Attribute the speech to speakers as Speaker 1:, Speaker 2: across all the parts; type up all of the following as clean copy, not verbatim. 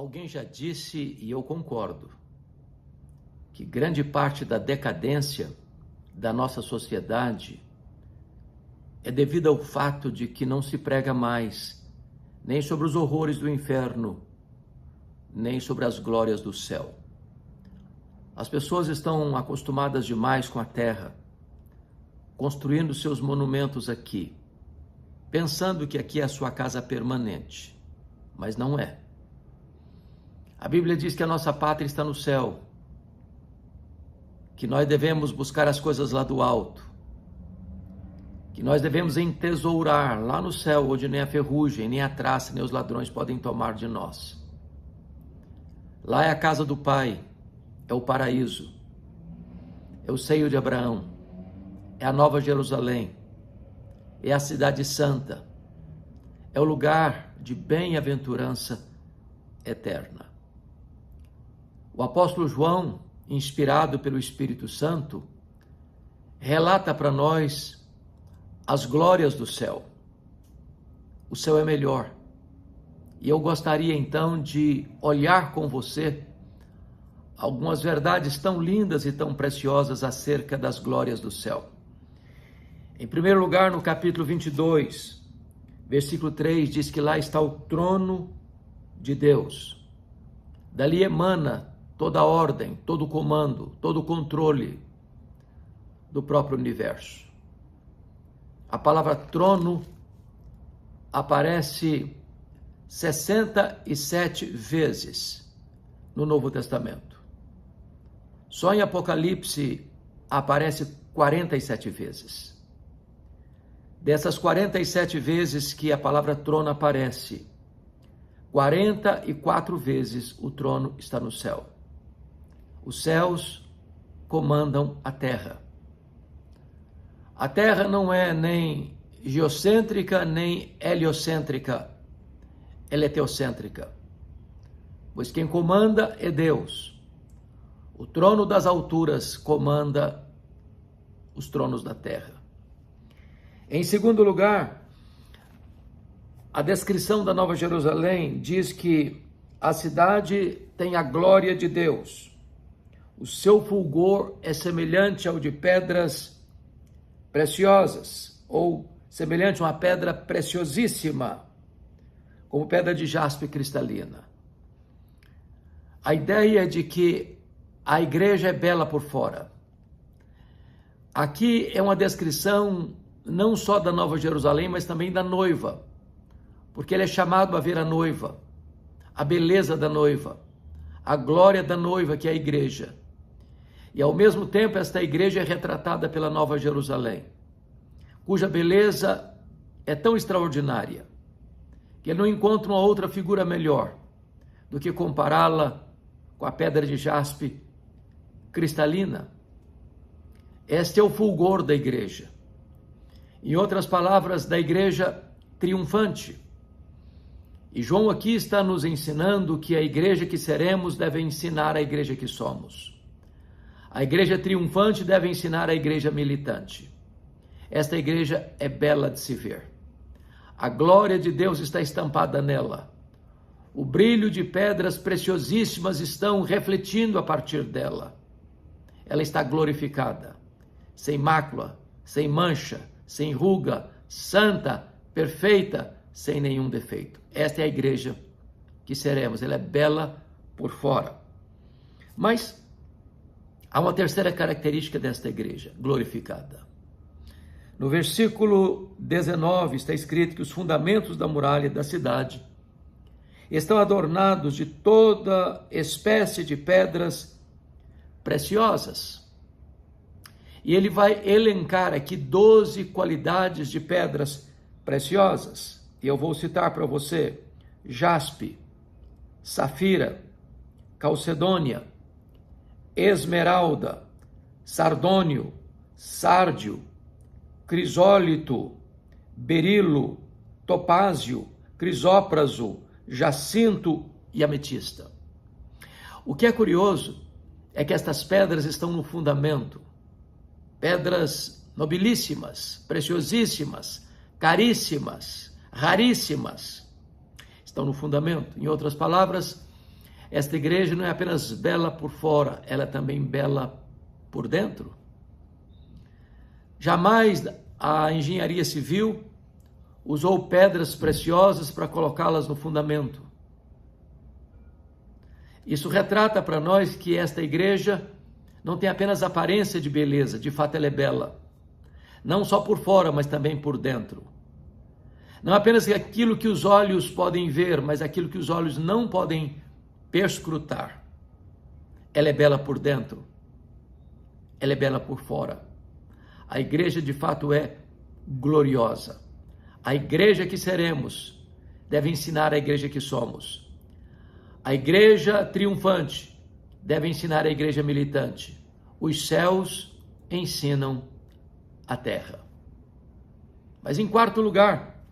Speaker 1: Alguém já disse, e eu concordo, que grande parte da decadência da nossa sociedade é devido ao fato de que não se prega mais nem sobre os horrores do inferno, nem sobre as glórias do céu. As pessoas estão acostumadas demais com a terra, construindo seus monumentos aqui, pensando que aqui é a sua casa permanente, mas não é. A Bíblia diz que a nossa pátria está no céu, que nós devemos buscar as coisas lá do alto, que nós devemos entesourar lá no céu, onde nem a ferrugem, nem a traça, nem os ladrões podem tomar de nós. Lá é a casa do Pai, é o paraíso, é o seio de Abraão, é a Nova Jerusalém, é a cidade santa, é o lugar de bem-aventurança eterna. O apóstolo João, inspirado pelo Espírito Santo, relata para nós as glórias do céu. O céu é melhor. E eu gostaria então de olhar com você algumas verdades tão lindas e tão preciosas acerca das glórias do céu. Em primeiro lugar, no capítulo 22, versículo 3, diz que lá está o trono de Deus. Dali emana toda a ordem, todo o comando, todo o controle do próprio universo. A palavra trono aparece 67 vezes no Novo Testamento. Só em Apocalipse aparece 47 vezes. Dessas 47 vezes que a palavra trono aparece, 44 vezes o trono está no céu. Os céus comandam a terra. A terra não é nem geocêntrica, nem heliocêntrica, ela é teocêntrica. Pois quem comanda é Deus. O trono das alturas comanda os tronos da terra. Em segundo lugar, a descrição da Nova Jerusalém diz que a cidade tem a glória de Deus. O seu fulgor é semelhante ao de pedras preciosas, ou semelhante a uma pedra preciosíssima, como pedra de jaspe cristalina. A ideia é de que a igreja é bela por fora. Aqui é uma descrição não só da Nova Jerusalém, mas também da noiva, porque ele é chamado a ver a noiva, a beleza da noiva, a glória da noiva, que é a igreja. E ao mesmo tempo esta igreja é retratada pela Nova Jerusalém, cuja beleza é tão extraordinária que ele não encontra uma outra figura melhor do que compará-la com a pedra de jaspe cristalina. Este é o fulgor da igreja. Em outras palavras, da igreja triunfante. E João aqui está nos ensinando que a igreja que seremos deve ensinar a igreja que somos. A igreja triunfante deve ensinar a igreja militante. Esta igreja é bela de se ver. A glória de Deus está estampada nela. O brilho de pedras preciosíssimas estão refletindo a partir dela. Ela está glorificada, sem mácula, sem mancha, sem ruga, santa, perfeita, sem nenhum defeito. Esta é a igreja que seremos. Ela é bela por fora. Mas há uma terceira característica desta igreja, glorificada. No versículo 19 está escrito que os fundamentos da muralha da cidade estão adornados de toda espécie de pedras preciosas. E ele vai elencar aqui 12 qualidades de pedras preciosas. E eu vou citar para você: jaspe, safira, calcedônia, esmeralda, sardônio, sárdio, crisólito, berilo, topázio, crisópraso, jacinto e ametista. O que é curioso é que estas pedras estão no fundamento. Pedras nobilíssimas, preciosíssimas, caríssimas, raríssimas, estão no fundamento. Em outras palavras, Esta igreja não é apenas bela por fora, ela é também bela por dentro. Jamais a engenharia civil usou pedras preciosas para colocá-las no fundamento. Isso retrata para nós que esta igreja não tem apenas aparência de beleza, de fato ela é bela. Não só por fora, mas também por dentro. Não apenas aquilo que os olhos podem ver, mas aquilo que os olhos não podem perscrutar. Ela é bela por dentro. Ela é bela por fora. A igreja de fato é gloriosa. A igreja que seremos deve ensinar a igreja que somos. A igreja triunfante deve ensinar a igreja militante. Os céus ensinam a terra. Mas em quarto lugar,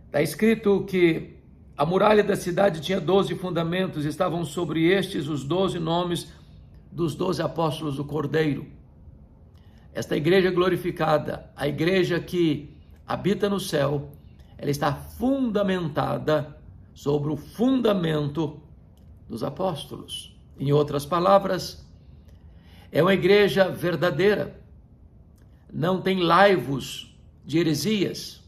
Speaker 1: está escrito que a muralha da cidade tinha 12 fundamentos, estavam sobre estes os 12 nomes dos 12 apóstolos do Cordeiro. Esta igreja glorificada, a igreja que habita no céu, ela está fundamentada sobre o fundamento dos apóstolos. Em outras palavras, é uma igreja verdadeira, não tem laivos de heresias,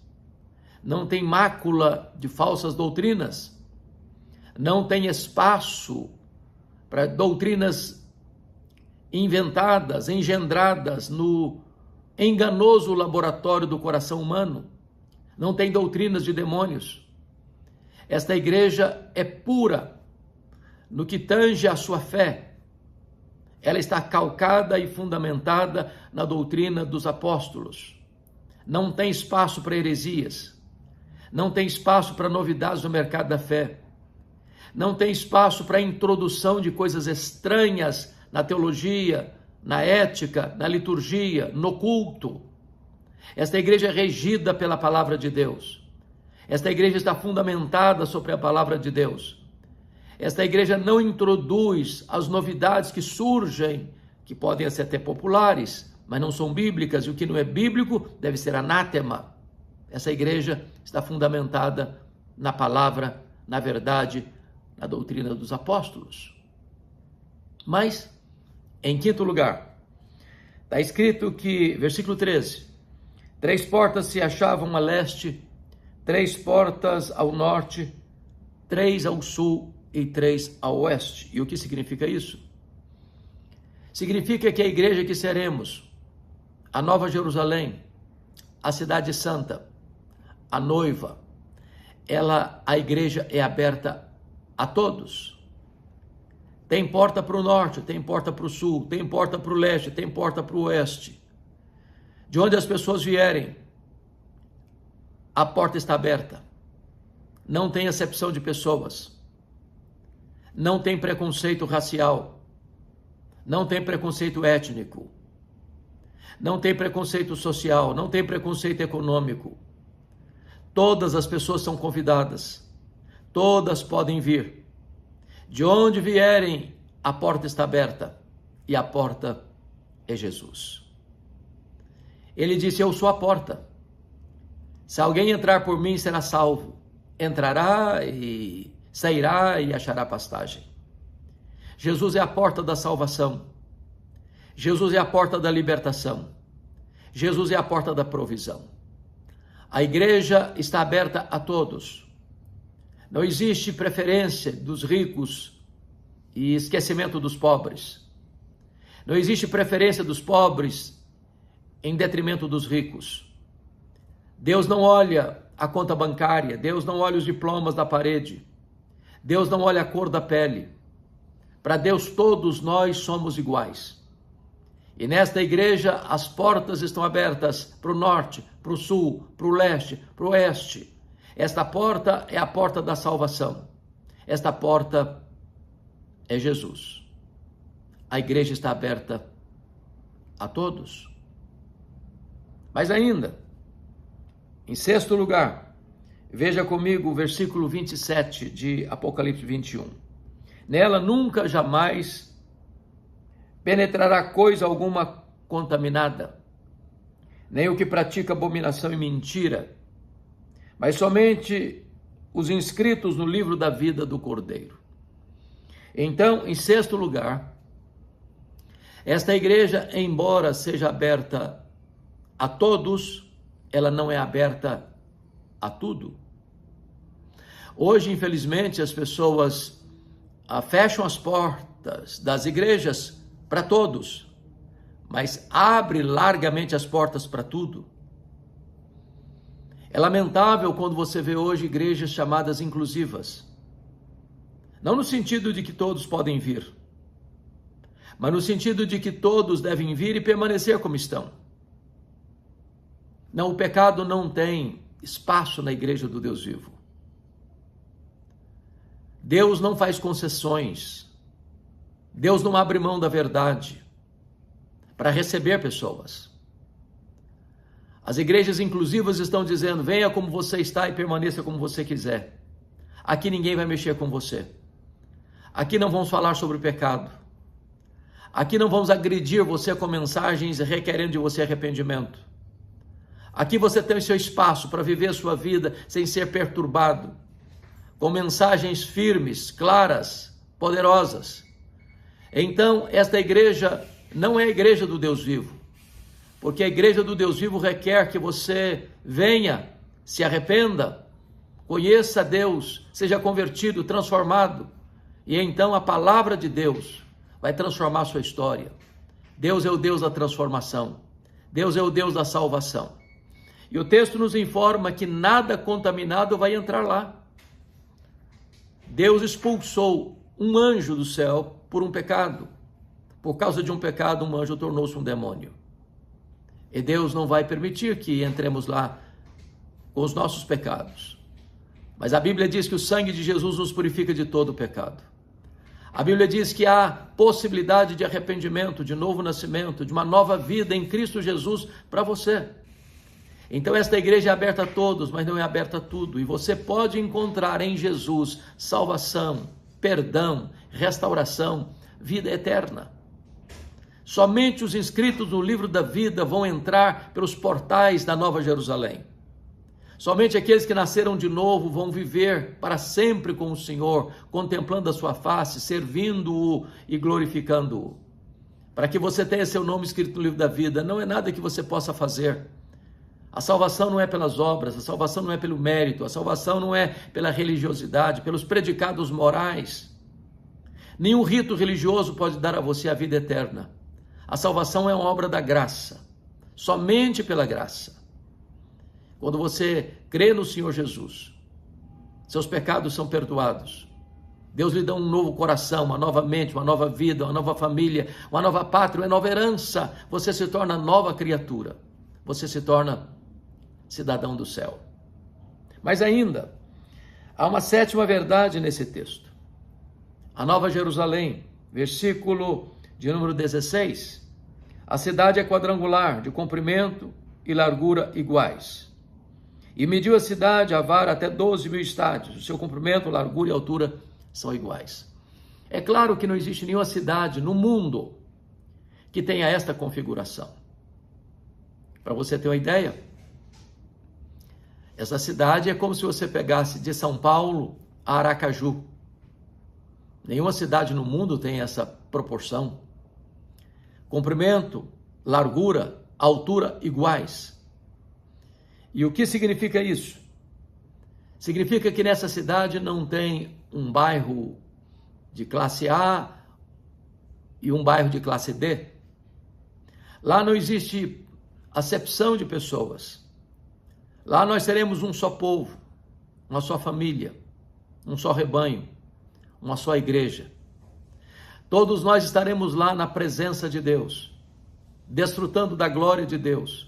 Speaker 1: não tem mácula de falsas doutrinas, não tem espaço para doutrinas inventadas, engendradas no enganoso laboratório do coração humano, não tem doutrinas de demônios. Esta igreja é pura no que tange à sua fé. Ela está calcada e fundamentada na doutrina dos apóstolos. Não tem espaço para heresias. Não tem espaço para novidades no mercado da fé. Não tem espaço para a introdução de coisas estranhas na teologia, na ética, na liturgia, no culto. Esta igreja é regida pela palavra de Deus. Esta igreja está fundamentada sobre a palavra de Deus. Esta igreja não introduz as novidades que surgem, que podem ser até populares, mas não são bíblicas, e o que não é bíblico deve ser anátema. Essa igreja está fundamentada na palavra, na verdade, na doutrina dos apóstolos. Mas, em quinto lugar, está escrito que, versículo 13, 3 portas se achavam a leste, 3 portas ao norte, 3 ao sul e 3 ao oeste. E o que significa isso? Significa que a igreja que seremos, a Nova Jerusalém, a cidade santa, a noiva, a igreja é aberta a todos. Tem porta para o norte, tem porta para o sul, tem porta para o leste, tem porta para o oeste. De onde as pessoas vierem, a porta está aberta. Não tem acepção de pessoas. Não tem preconceito racial. Não tem preconceito étnico. Não tem preconceito social. Não tem preconceito econômico. Todas as pessoas são convidadas. Todas podem vir. De onde vierem, a porta está aberta. E a porta é Jesus. Ele disse: eu sou a porta. Se alguém entrar por mim, será salvo. Entrará e sairá e achará pastagem. Jesus é a porta da salvação. Jesus é a porta da libertação. Jesus é a porta da provisão. A igreja está aberta a todos. Não existe preferência dos ricos e esquecimento dos pobres. Não existe preferência dos pobres em detrimento dos ricos. Deus não olha a conta bancária, Deus não olha os diplomas da parede, Deus não olha a cor da pele. Para Deus todos nós somos iguais. E nesta igreja as portas estão abertas para o norte, para o sul, para o leste, para o oeste. Esta porta é a porta da salvação. Esta porta é Jesus. A igreja está aberta a todos. Mas ainda, em sexto lugar, veja comigo o versículo 27 de Apocalipse 21. Nela nunca jamais penetrará coisa alguma contaminada, nem o que pratica abominação e mentira, mas somente os inscritos no livro da vida do Cordeiro. Então, em sexto lugar, esta igreja, embora seja aberta a todos, ela não é aberta a tudo. Hoje, infelizmente, as pessoas fecham as portas das igrejas para todos, mas abre largamente as portas para tudo. É lamentável quando você vê hoje igrejas chamadas inclusivas. Não no sentido de que todos podem vir, mas no sentido de que todos devem vir e permanecer como estão. Não, o pecado não tem espaço na igreja do Deus vivo. Deus não faz concessões. Deus não abre mão da verdade para receber pessoas. As igrejas inclusivas estão dizendo: venha como você está e permaneça como você quiser. Aqui ninguém vai mexer com você. Aqui não vamos falar sobre o pecado. Aqui não vamos agredir você com mensagens requerendo de você arrependimento. Aqui você tem o seu espaço para viver a sua vida sem ser perturbado, com mensagens firmes, claras, poderosas. Então, esta igreja não é a igreja do Deus vivo, porque a igreja do Deus vivo requer que você venha, se arrependa, conheça Deus, seja convertido, transformado, e então a palavra de Deus vai transformar a sua história. Deus é o Deus da transformação. Deus é o Deus da salvação. E o texto nos informa que nada contaminado vai entrar lá. Deus expulsou um anjo do céu por um pecado. Por causa de um pecado, um anjo tornou-se um demônio. E Deus não vai permitir que entremos lá com os nossos pecados. Mas a Bíblia diz que o sangue de Jesus nos purifica de todo o pecado. A Bíblia diz que há possibilidade de arrependimento, de novo nascimento, de uma nova vida em Cristo Jesus para você. Então esta igreja é aberta a todos, mas não é aberta a tudo. E você pode encontrar em Jesus salvação, perdão, restauração, vida eterna. Somente os inscritos no livro da vida vão entrar pelos portais da Nova Jerusalém. Somente aqueles que nasceram de novo vão viver para sempre com o Senhor, contemplando a sua face, servindo-o e glorificando-o. Para que você tenha seu nome escrito no livro da vida, não é nada que você possa fazer. A salvação não é pelas obras, a salvação não é pelo mérito, a salvação não é pela religiosidade, pelos predicados morais. Nenhum rito religioso pode dar a você a vida eterna. A salvação é uma obra da graça, somente pela graça. Quando você crê no Senhor Jesus, seus pecados são perdoados. Deus lhe dá um novo coração, uma nova mente, uma nova vida, uma nova família, uma nova pátria, uma nova herança. Você se torna nova criatura. Você se torna cidadão do céu. Mas ainda, há uma sétima verdade nesse texto. A Nova Jerusalém, versículo de número 16. A cidade é quadrangular, de comprimento e largura iguais. E mediu a cidade, a vara, até 12.000 estádios. O seu comprimento, largura e altura são iguais. É claro que não existe nenhuma cidade no mundo que tenha esta configuração. Para você ter uma ideia, essa cidade é como se você pegasse de São Paulo a Aracaju. Nenhuma cidade no mundo tem essa proporção. Comprimento, largura, altura iguais. E o que significa isso? Significa que nessa cidade não tem um bairro de classe A e um bairro de classe D. Lá não existe acepção de pessoas. Lá nós seremos um só povo, uma só família, um só rebanho, uma só igreja. Todos nós estaremos lá na presença de Deus, desfrutando da glória de Deus.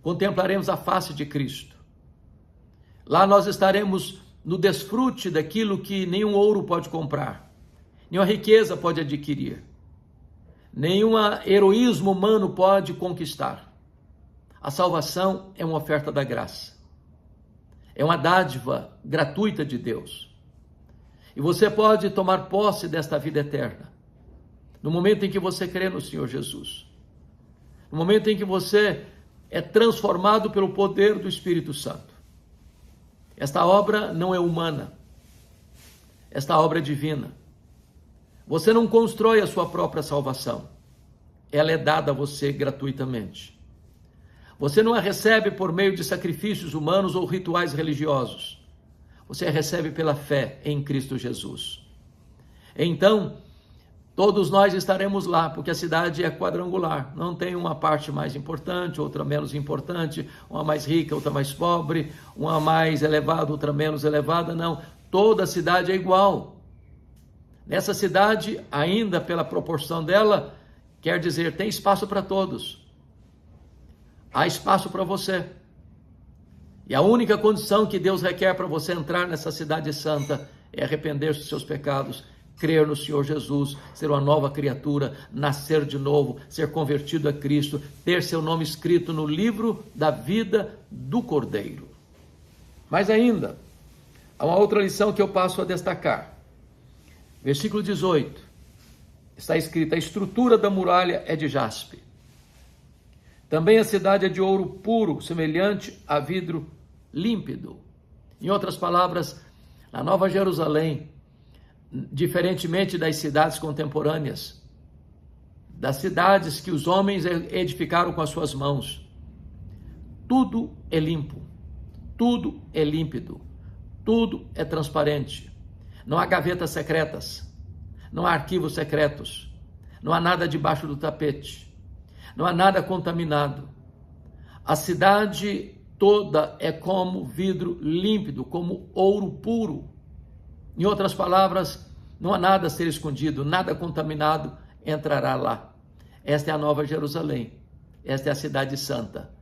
Speaker 1: Contemplaremos a face de Cristo. Lá nós estaremos no desfrute daquilo que nenhum ouro pode comprar, nenhuma riqueza pode adquirir, nenhum heroísmo humano pode conquistar. A salvação é uma oferta da graça. É uma dádiva gratuita de Deus. E você pode tomar posse desta vida eterna no momento em que você crê no Senhor Jesus. No momento em que você é transformado pelo poder do Espírito Santo. Esta obra não é humana. Esta obra é divina. Você não constrói a sua própria salvação. Ela é dada a você gratuitamente. Você não a recebe por meio de sacrifícios humanos ou rituais religiosos. Você a recebe pela fé em Cristo Jesus. Então, todos nós estaremos lá, porque a cidade é quadrangular. Não tem uma parte mais importante, outra menos importante, uma mais rica, outra mais pobre, uma mais elevada, outra menos elevada. Não, toda a cidade é igual. Nessa cidade, ainda pela proporção dela, quer dizer, tem espaço para todos. Há espaço para você. E a única condição que Deus requer para você entrar nessa cidade santa é arrepender-se dos seus pecados, crer no Senhor Jesus, ser uma nova criatura, nascer de novo, ser convertido a Cristo, ter seu nome escrito no livro da vida do Cordeiro. Mas ainda, há uma outra lição que eu passo a destacar. Versículo 18, está escrito: a estrutura da muralha é de jaspe. Também a cidade é de ouro puro, semelhante a vidro límpido. Em outras palavras, a Nova Jerusalém, diferentemente das cidades contemporâneas, das cidades que os homens edificaram com as suas mãos, tudo é limpo, tudo é límpido, tudo é transparente. Não há gavetas secretas, não há arquivos secretos, não há nada debaixo do tapete, não há nada contaminado. A cidade toda é como vidro límpido, como ouro puro. Em outras palavras, não há nada a ser escondido, nada contaminado entrará lá. Esta é a Nova Jerusalém, esta é a cidade santa.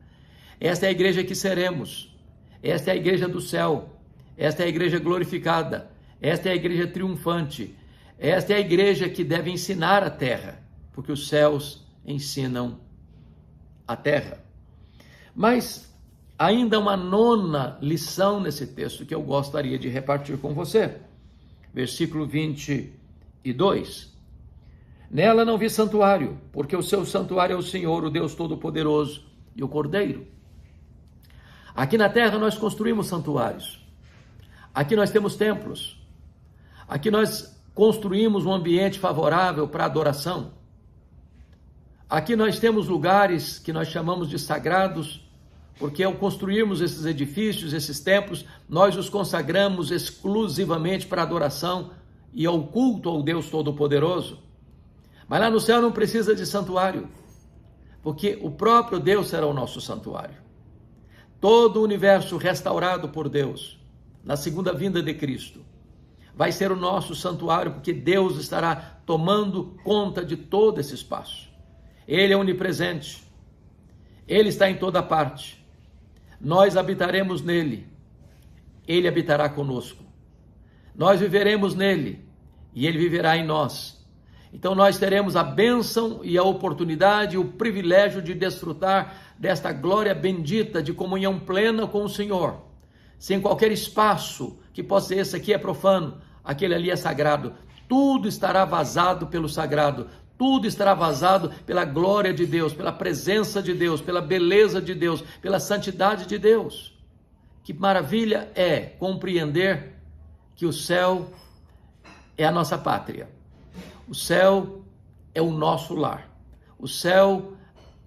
Speaker 1: Esta é a igreja que seremos, esta é a igreja do céu, esta é a igreja glorificada, esta é a igreja triunfante, esta é a igreja que deve ensinar a terra, porque os céus ensinam a terra. Mas ainda uma nona lição nesse texto que eu gostaria de repartir com você. Versículo 22. Nela não vi santuário, porque o seu santuário é o Senhor, o Deus Todo-Poderoso e o Cordeiro. Aqui na terra nós construímos santuários. Aqui nós temos templos. Aqui nós construímos um ambiente favorável para adoração. Aqui nós temos lugares que nós chamamos de sagrados, porque ao construirmos esses edifícios, esses templos, nós os consagramos exclusivamente para adoração e ao culto ao Deus Todo-Poderoso. Mas lá no céu não precisa de santuário, porque o próprio Deus será o nosso santuário. Todo o universo restaurado por Deus, na segunda vinda de Cristo, vai ser o nosso santuário, porque Deus estará tomando conta de todo esse espaço. Ele é onipresente, Ele está em toda parte, nós habitaremos nele, Ele habitará conosco, nós viveremos nele e Ele viverá em nós. Então nós teremos a bênção e a oportunidade e o privilégio de desfrutar desta glória bendita de comunhão plena com o Senhor, sem qualquer espaço que possa ser: esse aqui é profano, aquele ali é sagrado. Tudo estará vazado pelo sagrado, tudo estará vazado pela glória de Deus, pela presença de Deus, pela beleza de Deus, pela santidade de Deus. Que maravilha é compreender que o céu é a nossa pátria. O céu é o nosso lar. O céu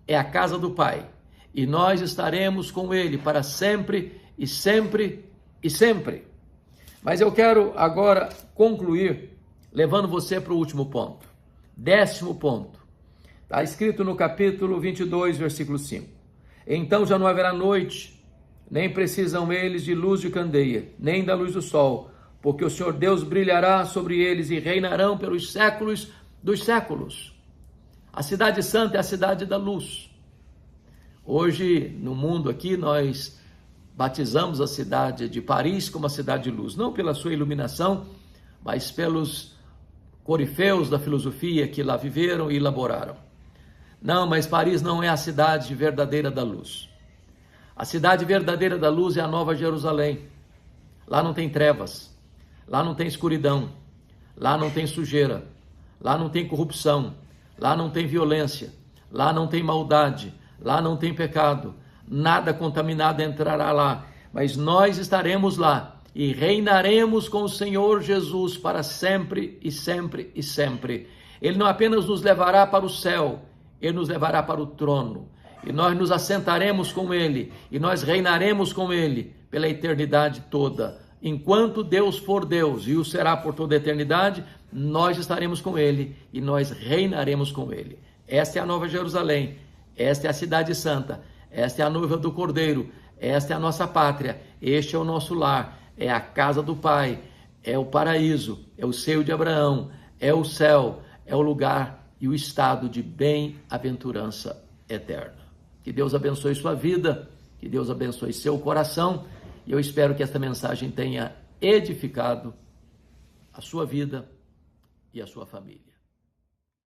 Speaker 1: é a casa do Pai. E nós estaremos com Ele para sempre e sempre e sempre. Mas eu quero agora concluir levando você para o último ponto. 10º ponto, está escrito no capítulo 22, versículo 5. Então já não haverá noite, nem precisam eles de luz de candeia, nem da luz do sol, porque o Senhor Deus brilhará sobre eles e reinarão pelos séculos dos séculos. A cidade santa é a cidade da luz. Hoje, no mundo aqui, nós batizamos a cidade de Paris como a cidade de luz, não pela sua iluminação, mas pelos corifeus da filosofia que lá viveram e elaboraram. Não, mas Paris não é a cidade verdadeira da luz. A cidade verdadeira da luz é a Nova Jerusalém. Lá não tem trevas, lá não tem escuridão, lá não tem sujeira, lá não tem corrupção, lá não tem violência, lá não tem maldade, lá não tem pecado, nada contaminado entrará lá, mas nós estaremos lá e reinaremos com o Senhor Jesus para sempre e sempre e sempre. Ele não apenas nos levará para o céu, ele nos levará para o trono. E nós nos assentaremos com ele, e nós reinaremos com ele pela eternidade toda. Enquanto Deus for Deus, e o será por toda a eternidade, nós estaremos com ele, e nós reinaremos com ele. Esta é a Nova Jerusalém, esta é a Cidade Santa, esta é a noiva do Cordeiro, esta é a nossa pátria, este é o nosso lar, é a casa do Pai, é o paraíso, é o seio de Abraão, é o céu, é o lugar e o estado de bem-aventurança eterna. Que Deus abençoe sua vida, que Deus abençoe seu coração, e eu espero que esta mensagem tenha edificado a sua vida e a sua família.